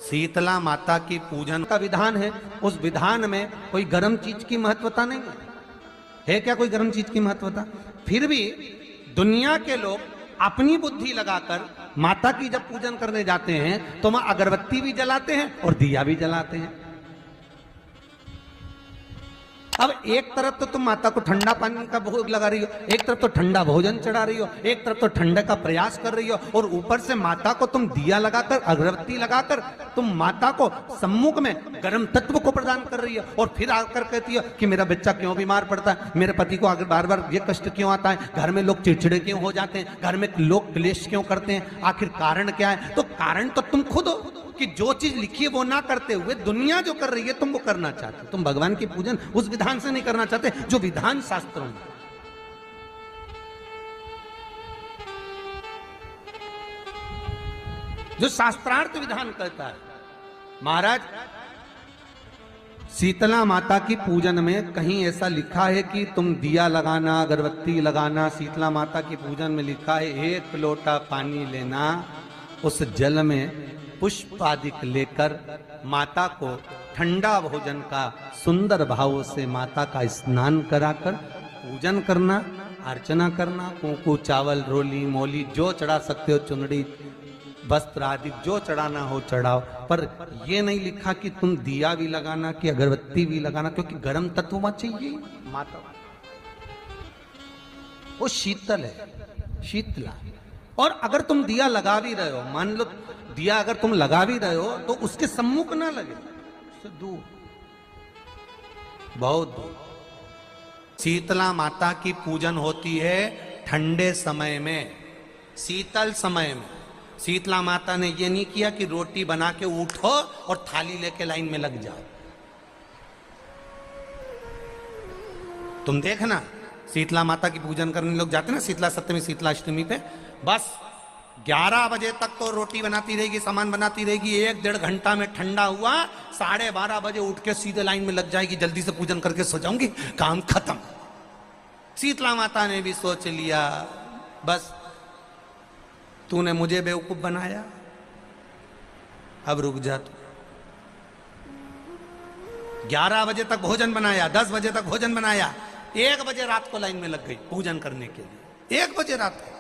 शीतला माता की पूजन का विधान है। उस विधान में कोई गर्म चीज की महत्वता नहीं है क्या? कोई गर्म चीज की महत्वता? फिर भी दुनिया के लोग अपनी बुद्धि लगाकर माता की जब पूजन करने जाते हैं तो वहां अगरबत्ती भी जलाते हैं और दिया भी जलाते हैं। अब एक तरफ तो तुम माता को ठंडा पानी का भोग लगा रही हो, एक तरफ तो ठंडा भोजन चढ़ा रही हो, एक तरफ तो ठंडे का प्रयास कर रही हो, और ऊपर से माता को तुम दिया लगाकर अगरबत्ती लगाकर तुम माता को सम्मुख में गर्म तत्व को प्रदान कर रही हो। और फिर आकर कहती हो कि मेरा बच्चा क्यों बीमार पड़ता है, मेरे पति को आगे बार बार ये कष्ट क्यों आता है, घर में लोग चिड़चिड़े क्यों हो जाते हैं, घर में लोग क्लेश क्यों करते हैं, आखिर कारण क्या है? तो कारण तो तुम खुद हो कि जो चीज लिखी है वो ना करते हुए दुनिया जो कर रही है तुम वो करना चाहते हो। तुम भगवान की पूजन उस विधान से नहीं करना चाहते जो विधान शास्त्रों में। जो शास्त्रार्थ विधान कहता है। महाराज, शीतला माता की पूजन में कहीं ऐसा लिखा है कि तुम दिया लगाना, अगरबत्ती लगाना? शीतला माता की पूजन में लिखा है एक लोटा पानी लेना, उस जल में पुष्प आदि लेकर माता को ठंडा भोजन का सुंदर भाव से माता का स्नान कराकर पूजन करना, अर्चना करना, कुंकू चावल रोली मोली जो चढ़ा सकते हो, चुनड़ी वस्त्र आदि जो चढ़ाना हो चढ़ाओ। पर यह नहीं लिखा कि तुम दिया भी लगाना कि अगरबत्ती भी लगाना, क्योंकि गर्म तत्व वहां चाहिए। माता वो शीतल है, शीतला। और अगर तुम दिया लगा भी रहे हो, मान लो दिया अगर तुम लगा भी रहे हो तो उसके सम्मुख ना लगे, उससे दूर, बहुत दूर। शीतला माता की पूजन होती है ठंडे समय में, शीतल समय में। शीतला माता ने ये नहीं किया कि रोटी बना के उठो और थाली लेके लाइन में लग जाओ। तुम देखना, शीतला माता की पूजन करने लोग जाते ना शीतला सप्तमी, शीतला अष्टमी पे, बस 11 बजे तक तो रोटी बनाती रहेगी, सामान बनाती रहेगी। 1-1.5 घंटा में ठंडा हुआ, 12:30 बजे उठ के सीधे लाइन में लग जाएगी, जल्दी से पूजन करके सो जाऊंगी, काम खत्म। शीतला माता ने भी सोच लिया, बस तूने मुझे बेवकूफ बनाया, अब रुक जा तू। 11 बजे तक भोजन बनाया, 10 बजे तक भोजन बनाया, 1 बजे रात को लाइन में लग गई पूजन करने के लिए। 1 बजे रात को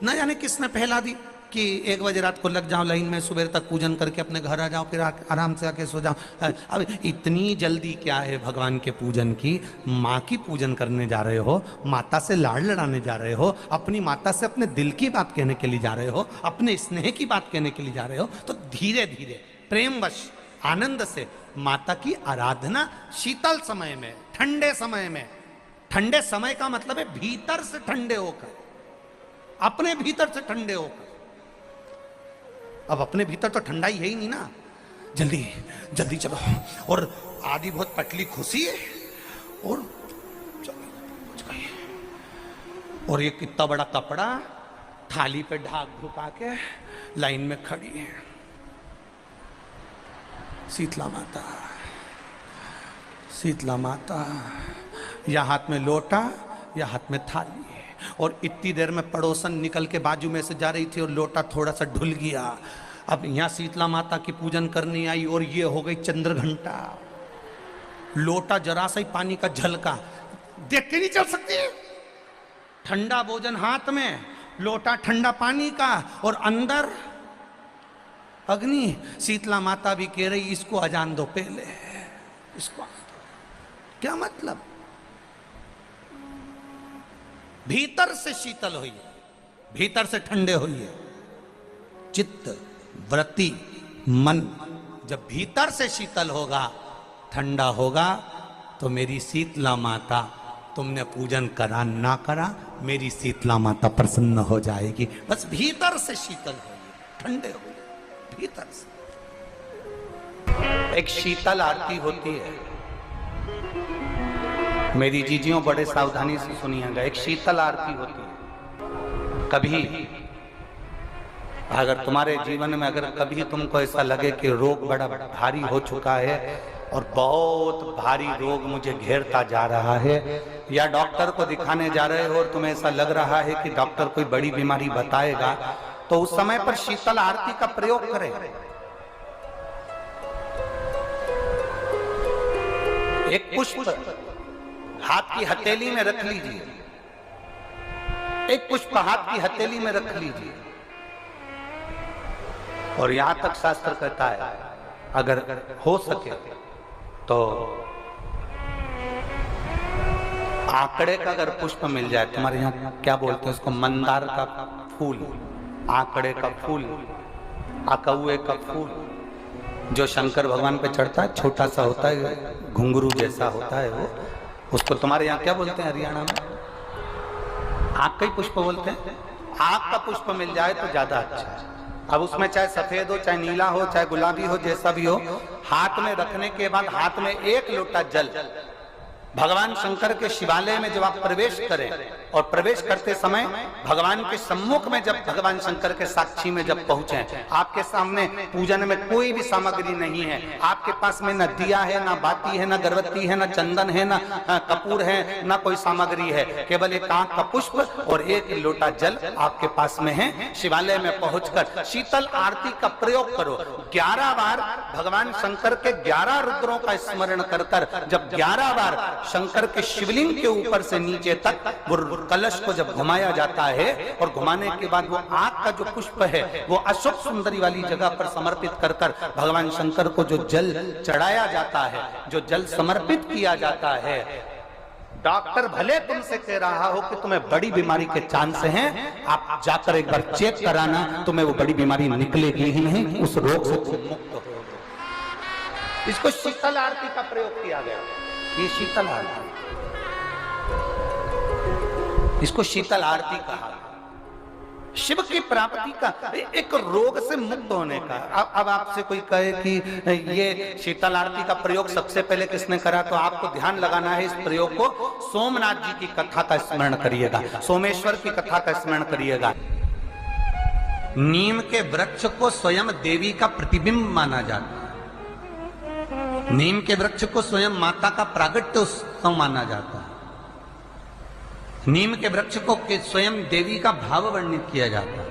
न जाने किसने पहला दी कि 1 बजे रात को लग जाओ लाइन में, सुबह तक पूजन करके अपने घर आ जाओ, फिर आराम से आके सो जाओ। अब इतनी जल्दी क्या है भगवान के पूजन की? माँ की पूजन करने जा रहे हो, माता से लाड़ लड़ाने जा रहे हो, अपनी माता से अपने दिल की बात कहने के लिए जा रहे हो, अपने स्नेह की बात कहने के लिए जा रहे हो, तो धीरे धीरे प्रेमवश आनंद से माता की आराधना शीतल समय में, ठंडे समय में। ठंडे समय का मतलब है भीतर से ठंडे होकर, अपने भीतर से ठंडे होकर। अब अपने भीतर तो ठंडा ही है ही नहीं ना, जल्दी जल्दी चलो, और आधी बहुत पतली खुशी है, और और ये कितना बड़ा कपड़ा थाली पे ढाक ढुका के लाइन में खड़ी है शीतला माता। शीतला माता, या हाथ में लोटा या हाथ में थाली, और इतनी देर में पड़ोसन निकल के बाजू में से जा रही थी और लोटा थोड़ा सा ढुल गया। अब यहाँ शीतला माता की पूजन करनी आई और ये हो गई चंद्र घंटा। लोटा जरा सा ही पानी का झलका, देख के नहीं चल सकती। ठंडा भोजन हाथ में, लोटा ठंडा पानी का, और अंदर अग्नि। शीतला माता भी कह रही इसको अजान दो पहले, इसको। क्या मतलब? भीतर से शीतल होइए, भीतर से ठंडे होइए। चित्त, वृत्ति, मन जब भीतर से शीतल होगा, ठंडा होगा, तो मेरी शीतला माता, तुमने पूजन करा ना करा, मेरी शीतला माता प्रसन्न हो जाएगी। बस भीतर से शीतल होइए, ठंडे होइए भीतर से। एक शीतल आरती होती है, मेरी जीजियों बड़े सावधानी से सुनिएगा। एक शीतल आरती होती है। कभी अगर तुम्हारे जीवन में अगर कभी तुमको ऐसा लगे कि रोग बड़ा भारी हो चुका है और बहुत भारी रोग मुझे घेरता जा रहा है, या डॉक्टर को दिखाने जा रहे हो और तुम्हें ऐसा लग रहा है कि डॉक्टर कोई बड़ी बीमारी बताएगा, तो उस समय पर शीतल आरती का प्रयोग करें। एक पुष्प हाथ की हथेली में रख लीजिए, एक पुष्प हाथ की हथेली में रख लीजिए। और यहां तक शास्त्र कहता है अगर हो सके तो आंकड़े का अगर पुष्प मिल जाए, तुम्हारे यहाँ क्या बोलते हैं उसको, मंदार का फूल, आंकड़े का फूल, अकौए का फूल, जो शंकर भगवान पे चढ़ता है, छोटा सा होता है, घुंघरू जैसा होता है वो, उसको तुम्हारे यहाँ क्या बोलते हैं हरियाणा में? आग का ही पुष्प बोलते हैं। आग का पुष्प मिल जाए तो ज्यादा अच्छा है। अब उसमें चाहे सफेद हो, चाहे नीला हो, चाहे गुलाबी हो, जैसा भी हो, हाथ में रखने के बाद हाथ में एक लोटा जल, भगवान शंकर के शिवालय में जब आप प्रवेश करें और प्रवेश करते समय भगवान के सम्मुख में जब भगवान शंकर के साक्षी में जब पहुंचे, आपके सामने पूजन में कोई भी सामग्री नहीं है, आपके पास में न दिया है, ना बाती है, ना गर्भवती है, ना चंदन है, ना कपूर है, ना कोई सामग्री है, केवल एक आंख का पुष्प और एक लोटा जल आपके पास में है। शिवालय में पहुंचकर शीतल आरती का प्रयोग करो। 11 बार भगवान शंकर के 11 रुद्रों का स्मरण कर कर जब 11 बार शंकर के शिवलिंग के ऊपर से नीचे तक वो कलश को जब घुमाया जाता है और घुमाने के बाद वो आग का जो पुष्प है वो अशोक सुंदरी वाली जगह पर समर्पित कर कर भगवान शंकर को जो जल चढ़ाया जाता है, जो जल समर्पित किया जाता है, डॉक्टर भले तुमसे कह रहा हो कि तुम्हें बड़ी बीमारी के चांस हैं, आप जाकर एक बार चेक कराना, तुम्हें वो बड़ी बीमारी निकलेगी ही नहीं, उस रोग से तुम मुक्त हो। इसको शीतल आरती का प्रयोग किया गया। ये शीतल आरती, इसको शीतल आरती कहा। शिव की प्राप्ति का, एक रोग से मुक्त होने का। अब आपसे कोई कहे कि ये शीतल आरती का प्रयोग सबसे पहले किसने करा, तो आपको ध्यान लगाना है इस प्रयोग को। सोमनाथ जी की कथा का स्मरण करिएगा, सोमेश्वर की कथा का स्मरण करिएगा। नीम के वृक्ष को स्वयं देवी का प्रतिबिंब माना जाता है। नीम के वृक्ष को स्वयं माता का प्रागट्य उत्सव माना जाता है। नीम के वृक्ष को स्वयं देवी का भाव वर्णित किया जाता है।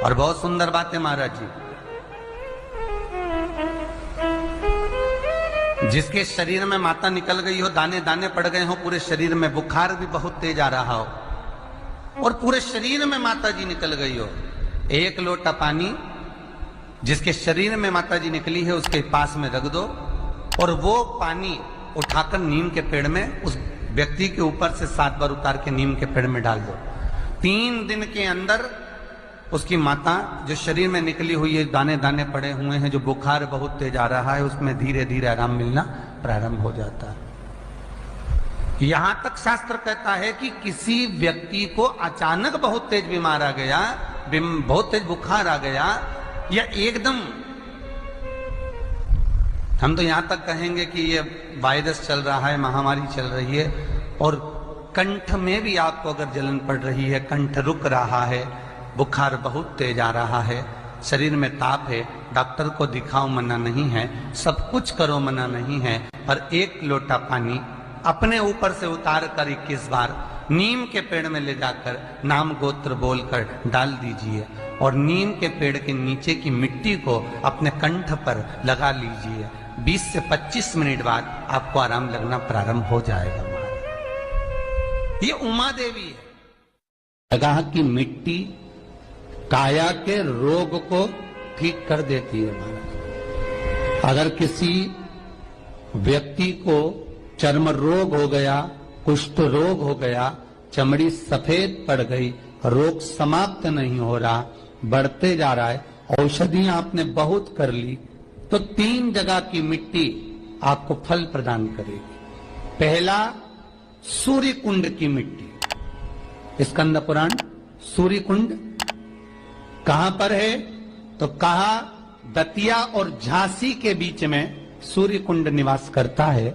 और बहुत सुंदर बात है महाराज जी, जिसके शरीर में माता निकल गई हो, दाने दाने पड़ गए हो पूरे शरीर में, बुखार भी बहुत तेज आ रहा हो और पूरे शरीर में माता जी निकल गई हो, एक लोटा पानी जिसके शरीर में माता जी निकली है उसके पास में रख दो और वो पानी उठाकर नीम के पेड़ में उस व्यक्ति के ऊपर से 7 बार उतार के नीम के पेड़ में डाल दो। 3 दिन के अंदर उसकी माता जो शरीर में निकली हुई है, दाने दाने पड़े हुए हैं, जो बुखार बहुत तेज आ रहा है, उसमें धीरे धीरे आराम मिलना प्रारंभ हो जाता है। यहां तक शास्त्र कहता है कि किसी व्यक्ति को अचानक बहुत तेज बीमार आ गया, बहुत तेज बुखार आ गया, या एकदम, हम तो यहां तक कहेंगे कि ये वायरस चल रहा है, महामारी चल रही है, और कंठ में भी आपको अगर जलन पड़ रही है, कंठ रुक रहा है, बुखार बहुत तेज आ रहा है, शरीर में ताप है, डॉक्टर को दिखाओ मना नहीं है, सब कुछ करो मना नहीं है, और एक लोटा पानी अपने ऊपर से उतार कर 21 बार नीम के पेड़ में ले जाकर नाम गोत्र बोलकर डाल दीजिए और नीम के पेड़ के नीचे की मिट्टी को अपने कंठ पर लगा लीजिए। 20 से 25 मिनट बाद आपको आराम लगना प्रारंभ हो जाएगा। ये उमा देवी है। जगह की मिट्टी काया के रोग को ठीक कर देती है महाराज। अगर किसी व्यक्ति को चर्म रोग हो गया, कुष्ठ रोग हो गया, चमड़ी सफेद पड़ गई, रोग समाप्त नहीं हो रहा, बढ़ते जा रहा है, औषधियां आपने बहुत कर ली, तो 3 जगह की मिट्टी आपको फल प्रदान करेगी। पहला, सूर्य कुंड की मिट्टी। स्कंद पुराण सूर्य कुंड कहां पर है, तो कहा दतिया और झांसी के बीच में सूर्य कुंड निवास करता है।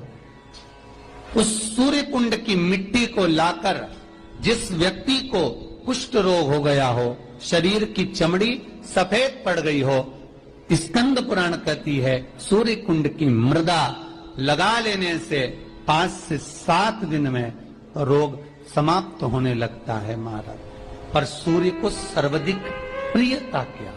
उस सूर्य कुंड की मिट्टी को लाकर जिस व्यक्ति को कुष्ठ रोग हो गया हो, शरीर की चमड़ी सफेद पड़ गई हो, स्कंद पुराण कहती है सूर्य कुंड की मृदा लगा लेने से 5 से 7 दिन में रोग समाप्त होने लगता है महाराज। पर सूर्य को सर्वाधिक प्रियता क्या?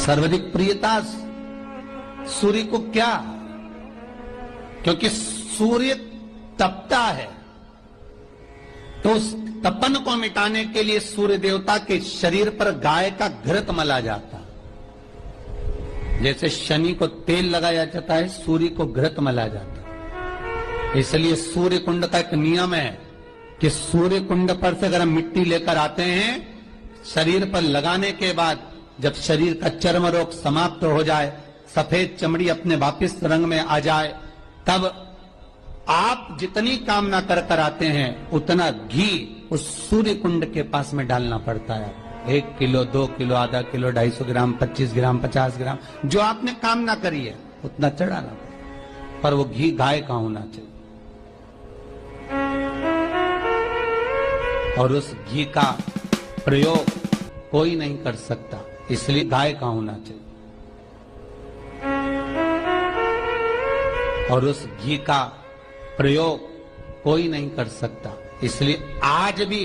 सर्वाधिक प्रियता सूर्य को क्या? क्योंकि सूर्य तपता है, तो उस तपन को मिटाने के लिए सूर्य देवता के शरीर पर गाय का घृत मला जाता। जैसे शनि को तेल लगाया जाता है, सूर्य को घृत मला जाता। इसलिए सूर्य कुंड का एक नियम है कि सूर्य कुंड पर से अगर हम मिट्टी लेकर आते हैं, शरीर पर लगाने के बाद जब शरीर का चर्म रोग समाप्त हो जाए, सफेद चमड़ी अपने वापिस रंग में आ जाए, तब आप जितनी कामना कर कर आते हैं उतना घी उस सूर्य कुंड के पास में डालना पड़ता है। 1 किलो, 2 किलो, आधा किलो, 250 ग्राम, 25 ग्राम, 50 ग्राम, जो आपने कामना करी है उतना चढ़ाना पड़ता। पर वो घी गाय का होना चाहिए, और उस घी का प्रयोग कोई नहीं कर सकता, इसलिए गाय का होना चाहिए। और उस घी का प्रयोग कोई नहीं कर सकता, इसलिए आज भी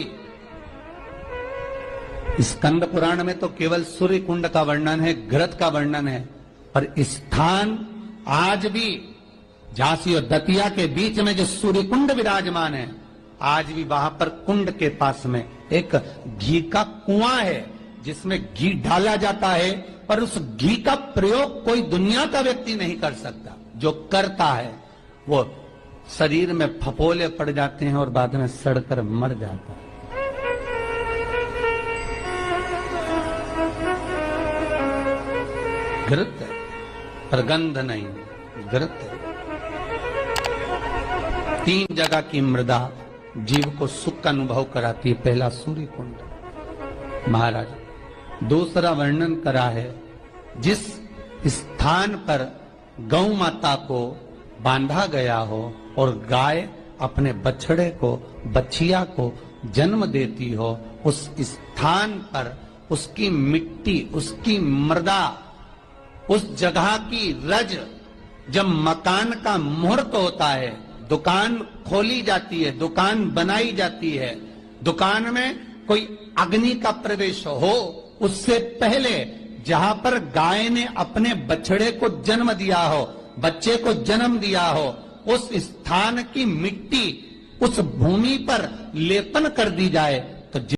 स्कंद पुराण में तो केवल सूर्य कुंड का वर्णन है, घृत का वर्णन है, पर स्थान आज भी झांसी और दतिया के बीच में जो सूर्य कुंड विराजमान है, आज भी वहां पर कुंड के पास में एक घी का कुआं है जिसमें घी डाला जाता है, पर उस घी का प्रयोग कोई दुनिया का व्यक्ति नहीं कर सकता। जो करता है वो शरीर में फपोले पड़ जाते हैं और बाद में सड़कर मर जाता है। घृत है, पर गंध नहीं, घृत है। 3 जगह की मृदा जीव को सुख का अनुभव कराती है। पहला सूर्य कुंड महाराज, दूसरा वर्णन करा है जिस स्थान पर गौ माता को बांधा गया हो और गाय अपने बछड़े को, बछिया को जन्म देती हो, उस स्थान पर उसकी मिट्टी, उसकी मृदा, उस जगह की रज, जब मकान का मुहूर्त होता है, दुकान खोली जाती है, दुकान बनाई जाती है, दुकान में कोई अग्नि का प्रवेश हो, उससे पहले जहां पर गाय ने अपने बछड़े को जन्म दिया हो, बच्चे को जन्म दिया हो, उस स्थान की मिट्टी उस भूमि पर लेपन कर दी जाए,